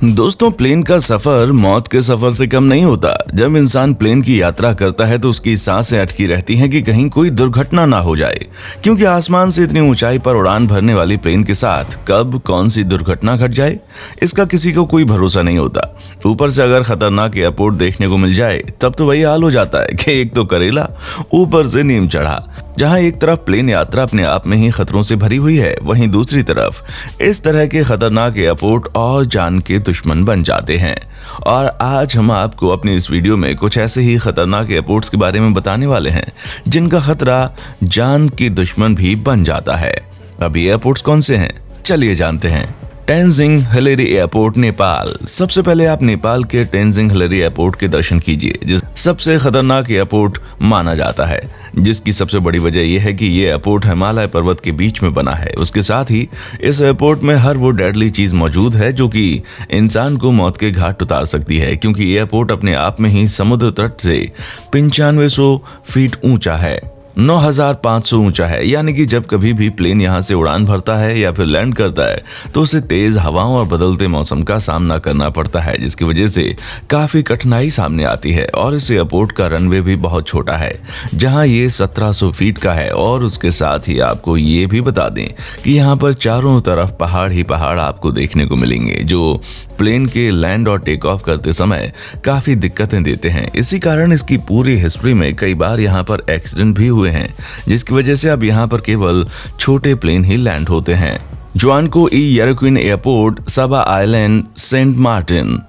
दोस्तों, प्लेन का सफर मौत के सफर से कम नहीं होता। जब इंसान प्लेन की यात्रा करता है तो उसकी सांसें अटकी रहती हैं कि कहीं कोई दुर्घटना ना हो जाए, क्योंकि आसमान से इतनी ऊंचाई पर उड़ान भरने वाली प्लेन के साथ कब कौन सी दुर्घटना घट जाए इसका किसी को कोई भरोसा नहीं होता। ऊपर से अगर खतरनाक एयरपोर्ट देखने को मिल जाए तब तो वही हाल हो जाता है कि एक तो करेला ऊपर से नीम चढ़ा। जहां एक तरफ प्लेन यात्रा अपने आप में ही खतरों से भरी हुई है, वहीं दूसरी तरफ इस तरह के खतरनाक एयरपोर्ट और जान के दुश्मन बन जाते हैं। और आज हम आपको अपनी इस वीडियो में कुछ ऐसे ही खतरनाक एयरपोर्ट्स के बारे में बताने वाले हैं जिनका खतरा जान के दुश्मन भी बन जाता है। अब एयरपोर्ट्स कौन से हैं, चलिए जानते हैं। Tenzing Hillary airport, Nepal. सबसे पहले आप नेपाल के तेनजिंग हिलेरी एयरपोर्ट के दर्शन कीजिए, जिस सबसे खतरनाक एयरपोर्ट माना जाता है, जिसकी सबसे बड़ी वजह यह है कि ये एयरपोर्ट हिमालय पर्वत के बीच में बना है। उसके साथ ही इस एयरपोर्ट में हर वो डेडली चीज मौजूद है जो कि इंसान को मौत के घाट उतार सकती है, क्योंकि एयरपोर्ट अपने आप में ही समुद्र तट से 9500 फीट ऊंचा है, 9500 ऊंचा है। यानी कि जब कभी भी प्लेन यहां से उड़ान भरता है या फिर लैंड करता है तो उसे तेज हवाओं और बदलते मौसम का सामना करना पड़ता है, जिसकी वजह से काफी कठिनाई सामने आती है। और इस एयरपोर्ट का रनवे भी बहुत छोटा है, जहां ये 1700 फीट का है। और उसके साथ ही आपको ये भी बता दें कि यहाँ पर चारों तरफ पहाड़ ही पहाड़ आपको देखने को मिलेंगे, जो प्लेन के लैंड और टेक ऑफ करते समय काफी दिक्कतें देते हैं। इसी कारण इसकी पूरी हिस्ट्री में कई बार यहाँ पर एक्सीडेंट भी हुए हैं, जिसकी वजह से अब यहाँ पर केवल छोटे प्लेन ही लैंड होते हैं। जुआनको ई यरोक्विन एयरपोर्ट, सबा आइलैंड, सेंट मार्टिन।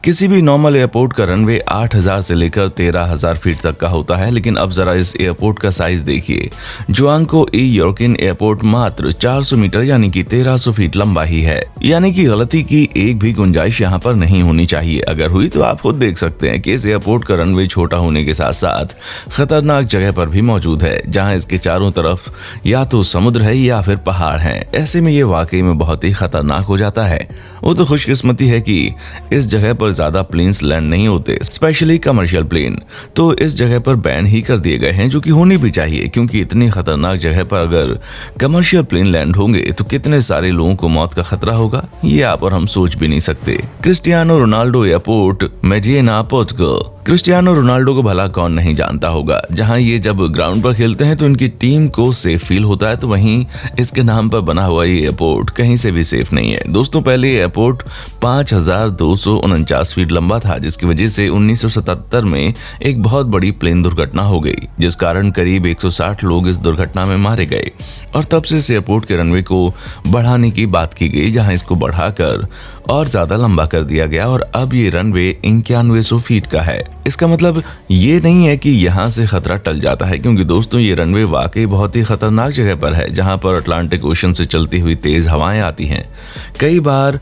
किसी भी नॉर्मल एयरपोर्ट का रनवे 8000 से लेकर 13000 फीट तक का होता है, लेकिन अब जरा इस एयरपोर्ट का साइज देखिए। जुआनको ई यरोक्विन एयरपोर्ट मात्र 400 मीटर यानी कि 1300 फीट लंबा ही है। यानी कि गलती की एक भी गुंजाइश यहाँ पर नहीं होनी चाहिए। अगर हुई तो आप खुद देख सकते हैं कि इस एयरपोर्ट का रनवे छोटा होने के साथ साथ खतरनाक जगह पर भी मौजूद है, जहाँ इसके चारों तरफ या तो समुद्र है या फिर पहाड़ है। ऐसे में ये वाकई में बहुत ही खतरनाक हो जाता है। वो तो खुशकिस्मती है कि इस जगह पर ज्यादा प्लेन्स लैंड नहीं होते, स्पेशली कमर्शियल प्लेन तो इस जगह पर बैन ही कर दिए गए हैं, जो कि होनी भी चाहिए, क्योंकि इतनी खतरनाक जगह पर अगर कमर्शियल प्लेन लैंड होंगे तो कितने सारे लोगों को मौत का खतरा होगा, ये आप और हम सोच भी नहीं सकते। Cristiano Ronaldo airport, मेडिना, Portugal. Cristiano Ronaldo को भला कौन नहीं जानता होगा। जहां ये जब ग्राउंड पर खेलते हैं तो इनकी टीम को सेफ फील होता है, तो वहीं इसके नाम पर बना हुआ ये एयरपोर्ट कहीं से भी सेफ नहीं है। दोस्तों, पहले एयरपोर्ट 5249 फीट लंबा था, जिसकी वजह से 1977 में एक बहुत बड़ी प्लेन दुर्घटना हो गई, जिस कारण करीब 160 लोग इस दुर्घटना में मारे गए। और तब से इस एयरपोर्ट के रनवे को बढ़ाने की बात की गई, जहां इसको बढ़ाकर और ज्यादा लंबा कर दिया गया और अब ये रनवे 9100 फीट का है। इसका मतलब ये नहीं है कि यहाँ से खतरा टल जाता है, क्योंकि दोस्तों ये रनवे वाकई बहुत ही खतरनाक जगह पर है, जहाँ पर अटलांटिक ओशन से चलती हुई तेज हवाएं आती हैं। कई बार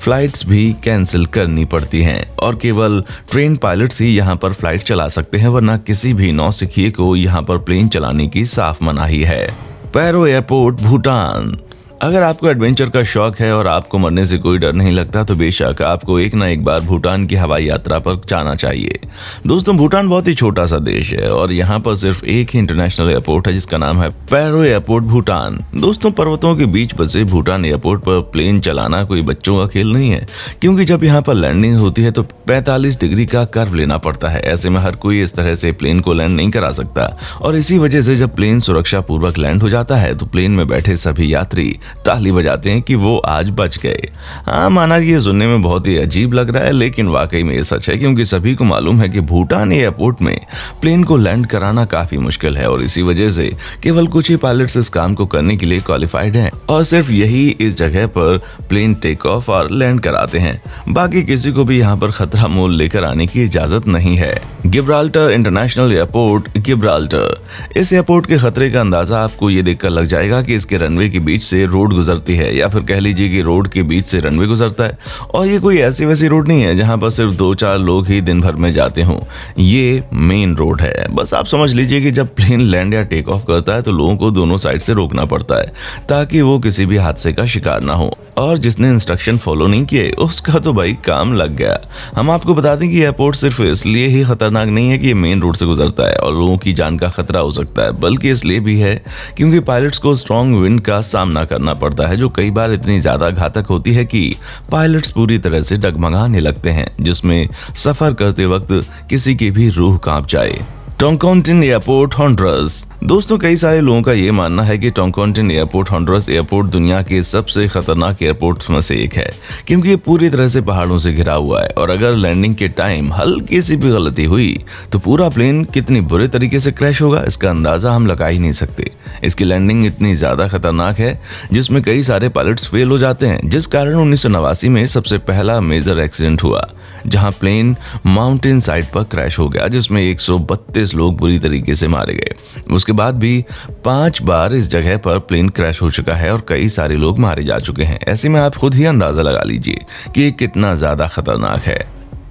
फ्लाइट्स भी कैंसिल करनी पड़ती हैं और केवल ट्रेन पायलट्स ही यहाँ पर फ्लाइट चला सकते हैं, वरना किसी भी नौसिखिए को यहाँ पर प्लेन चलाने की साफ मनाही है। पैरो एयरपोर्ट, भूटान। अगर आपको एडवेंचर का शौक है और आपको मरने से कोई डर नहीं लगता तो बेशक आपको एक ना एक बार भूटान की हवाई यात्रा पर जाना चाहिए। दोस्तों, भूटान बहुत ही छोटा सा देश है और यहाँ पर सिर्फ एक ही इंटरनेशनल एयरपोर्ट है, जिसका नाम है पैरो एयरपोर्ट, भूटान। दोस्तों, पर्वतों के बीच बसे भूटान एयरपोर्ट पर प्लेन चलाना कोई बच्चों का खेल नहीं है, क्योंकि जब यहाँ पर लैंडिंग होती है तो 45 डिग्री का कर्व लेना पड़ता है। ऐसे में हर कोई इस तरह से प्लेन को लैंड नहीं करा सकता और इसी वजह से जब प्लेन सुरक्षा पूर्वक लैंड हो जाता है तो प्लेन में बैठे सभी यात्री ताली बजाते हैं कि वो आज बच गए। हाँ, माना कि ये सुनने में बहुत ही अजीब लग रहा है, लेकिन वाकई में ये सच है, क्योंकि सभी को मालूम है कि भूटान एयरपोर्ट में प्लेन को लैंड कराना काफी मुश्किल है और इसी वजह से केवल कुछ ही पायलट्स इस काम को करने के लिए क्वालिफाइड हैं और सिर्फ यही इस जगह पर प्लेन टेक ऑफ और लैंड कराते हैं। बाकी किसी को भी यहाँ पर खतरा मोल लेकर आने की इजाजत नहीं है। Gibraltar international airport, Gibraltar. इस एयरपोर्ट के खतरे का अंदाजा आपको ये देखकर लग जाएगा कि इसके रनवे के बीच से रोड गुजरती है, या फिर कह लीजिए कि रोड के बीच से रनवे गुजरता है। और ये कोई ऐसी वैसी रोड नहीं है जहां पर सिर्फ 2-4 लोग ही दिन भर में जाते हों। ये मेन रोड है। बस आप समझ लीजिए कि जब प्लेन लैंड या टेक ऑफ करता है तो लोगों को दोनों साइड से रोकना पड़ता है ताकि वो किसी भी हादसे का शिकार ना हो। और जिसने इंस्ट्रक्शन फॉलो नहीं किए उसका तो भाई काम लग गया। हम आपको बता दें कि एयरपोर्ट सिर्फ इसलिए ही खतरनाक नहीं है कि ये मेन रोड से गुजरता है और लोगों की जान का खतरा हो सकता है, बल्कि इसलिए भी है क्योंकि पायलट्स को स्ट्रॉन्ग विंड का सामना करना करना पड़ता है, जो कई बार इतनी ज्यादा घातक होती है कि पायलट्स पूरी तरह से डगमगाने लगते हैं, जिसमें सफर करते वक्त किसी की भी रूह कांप जाए। टोंकोंटिन एयरपोर्ट, होंडुरास। दोस्तों, कई सारे लोगों का ये मानना है कि टोंकोंटिन एयरपोर्ट, होंडुरास एयरपोर्ट दुनिया के सबसे खतरनाक एयरपोर्ट्स में से एक है, क्योंकि ये पूरी तरह से पहाड़ों से घिरा हुआ है और अगर लैंडिंग के टाइम हल्की सी भी गलती हुई तो पूरा प्लेन कितनी बुरे तरीके से क्रैश होगा, इसका अंदाजा हम लगा ही नहीं सकते। इसकी लैंडिंग इतनी ज्यादा खतरनाक है जिसमें कई सारे पायलट्स फेल हो जाते हैं, जिस कारण 1989 में सबसे पहला मेजर एक्सीडेंट हुआ जहां प्लेन माउंटेन साइड पर क्रैश हो गया, जिसमें 132 लोग बुरी तरीके से मारे गए। उसके बाद भी 5 बार इस जगह पर प्लेन क्रैश हो चुका है और कई सारे लोग मारे जा चुके हैं। ऐसे में आप खुद ही अंदाजा लगा लीजिए कि ये कितना ज्यादा खतरनाक है।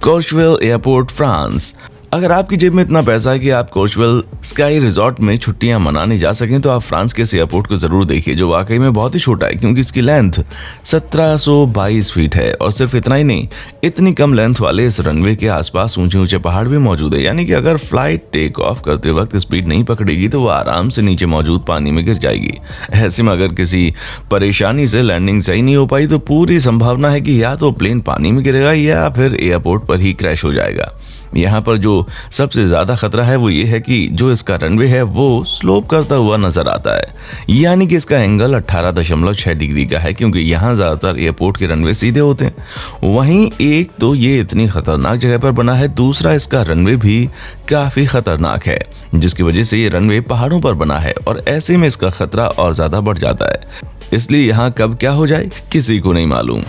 कोर्चवेल एयरपोर्ट, फ्रांस। अगर आपकी जेब में इतना पैसा है कि आप कोर्चवेल स्काई रिजॉर्ट में छुट्टियां मनाने जा सकें तो आप फ्रांस के इस एयरपोर्ट को जरूर देखिए, जो वाकई में बहुत ही छोटा है, क्योंकि इसकी लेंथ 1722 फीट है। और सिर्फ इतना ही नहीं, इतनी कम लेंथ वाले इस रनवे के आसपास ऊंचे ऊंचे पहाड़ भी मौजूद है, यानी कि अगर फ्लाइट टेक ऑफ करते वक्त स्पीड नहीं पकड़ेगी तो वो आराम से नीचे मौजूद पानी में गिर जाएगी। ऐसे में अगर किसी परेशानी से लैंडिंग सही नहीं हो पाई तो पूरी संभावना है कि या तो प्लेन पानी में गिरेगा या फिर एयरपोर्ट पर ही क्रैश हो जाएगा। यहाँ पर जो सबसे ज्यादा खतरा है वो ये है कि जो इसका रनवे है वो स्लोप करता हुआ नजर आता है, यानी कि इसका एंगल 18.6 डिग्री का है, क्योंकि यहाँ ज्यादातर एयरपोर्ट के रनवे सीधे होते हैं। वहीं एक तो ये इतनी खतरनाक जगह पर बना है, दूसरा इसका रनवे भी काफी खतरनाक है, जिसकी वजह से ये रनवे पहाड़ों पर बना है और ऐसे में इसका खतरा और ज्यादा बढ़ जाता है। इसलिए यहाँ कब क्या हो जाए किसी को नहीं मालूम।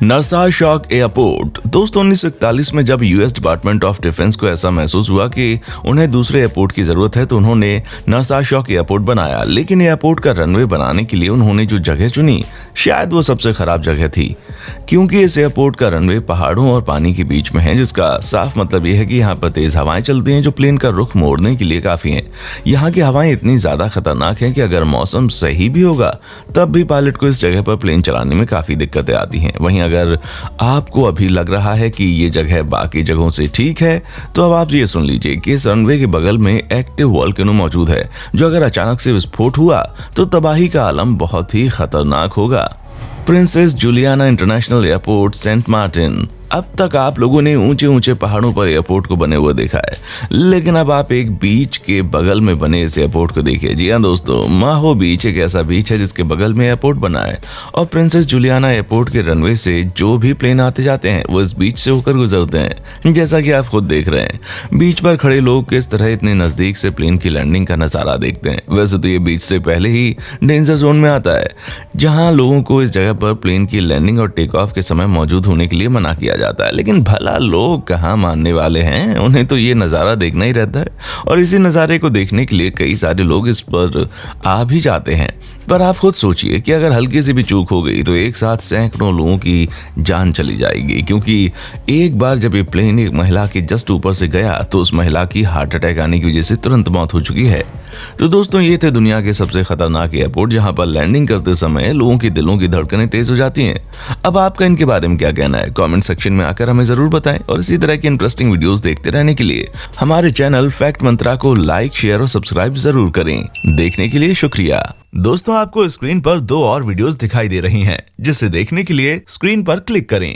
Narsa shock airport. दोस्तों, 1941 में जब यूएस डिपार्टमेंट ऑफ डिफेंस को ऐसा महसूस हुआ कि उन्हें दूसरे एयरपोर्ट की जरूरत है तो उन्होंने नरसा शॉक एयरपोर्ट बनाया, लेकिन एयरपोर्ट का रनवे बनाने के लिए उन्होंने जो जगह चुनी शायद वो सबसे खराब जगह थी, क्योंकि इस एयरपोर्ट का रनवे पहाड़ों और पानी के बीच में है, जिसका साफ मतलब यह है कि यहाँ पर तेज हवाएं चलती हैं जो प्लेन का रुख मोड़ने के लिए काफी हैं। यहाँ की हवाएं इतनी ज्यादा खतरनाक हैं कि अगर मौसम सही भी होगा तब भी पायलट को इस जगह पर प्लेन चलाने में काफी दिक्कतें आती हैं। वहीं अगर आपको अभी लग रहा है कि ये जगह बाकी जगहों से ठीक है तो अब आप ये सुन लीजिए कि इस रनवे के बगल में एक्टिव वोल्केनो मौजूद है, जो अगर अचानक से विस्फोट हुआ तो तबाही का आलम बहुत ही खतरनाक होगा। Princess Juliana International Airport, Saint Martin. अब तक आप लोगों ने ऊंचे ऊंचे पहाड़ों पर एयरपोर्ट को बने हुए देखा है, लेकिन अब आप एक बीच के बगल में बने इस एयरपोर्ट को देखिए। जी हाँ दोस्तों, माहो बीच एक ऐसा बीच है जिसके बगल में एयरपोर्ट बना है और प्रिंसेस जुलियाना एयरपोर्ट के रनवे से जो भी प्लेन आते जाते हैं वो इस बीच से होकर गुजरते हैं, जैसा कि आप खुद देख रहे हैं। बीच पर खड़े लोग किस तरह इतने नजदीक से प्लेन की लैंडिंग का नजारा देखते हैं। वैसे तो ये बीच से पहले ही डेंजर जोन में आता है, जहाँ लोगों को इस जगह पर प्लेन की लैंडिंग और टेक ऑफ के समय मौजूद होने के लिए मना किया जाता है, लेकिन भला लोग कहाँ मानने वाले हैं, उन्हें तो ये नज़ारा देखना ही रहता है और इसी नज़ारे को देखने के लिए कई सारे लोग इस पर आ भी जाते हैं। पर आप खुद सोचिए कि अगर हल्की सी भी चूक हो गई तो एक साथ सैकड़ों लोगों की जान चली जाएगी, क्योंकि एक बार जब ये प्लेन एक महिला के जस्ट ऊपर से गया तो उस महिला की हार्ट अटैक आने की वजह से तुरंत मौत हो चुकी है। तो दोस्तों, ये थे दुनिया के सबसे खतरनाक एयरपोर्ट जहां पर लैंडिंग करते समय लोगों के दिलों की धड़कनें तेज हो जाती हैं। अब आपका इनके बारे में क्या कहना है, कमेंट सेक्शन में आकर हमें जरूर बताएं और इसी तरह की इंटरेस्टिंग वीडियोस देखते रहने के लिए हमारे चैनल फैक्ट मंत्रा को लाइक, शेयर और सब्सक्राइब जरूर करें। देखने के लिए शुक्रिया। दोस्तों, आपको स्क्रीन पर 2 और वीडियोस दिखाई दे रही हैं, जिसे देखने के लिए स्क्रीन पर क्लिक करें।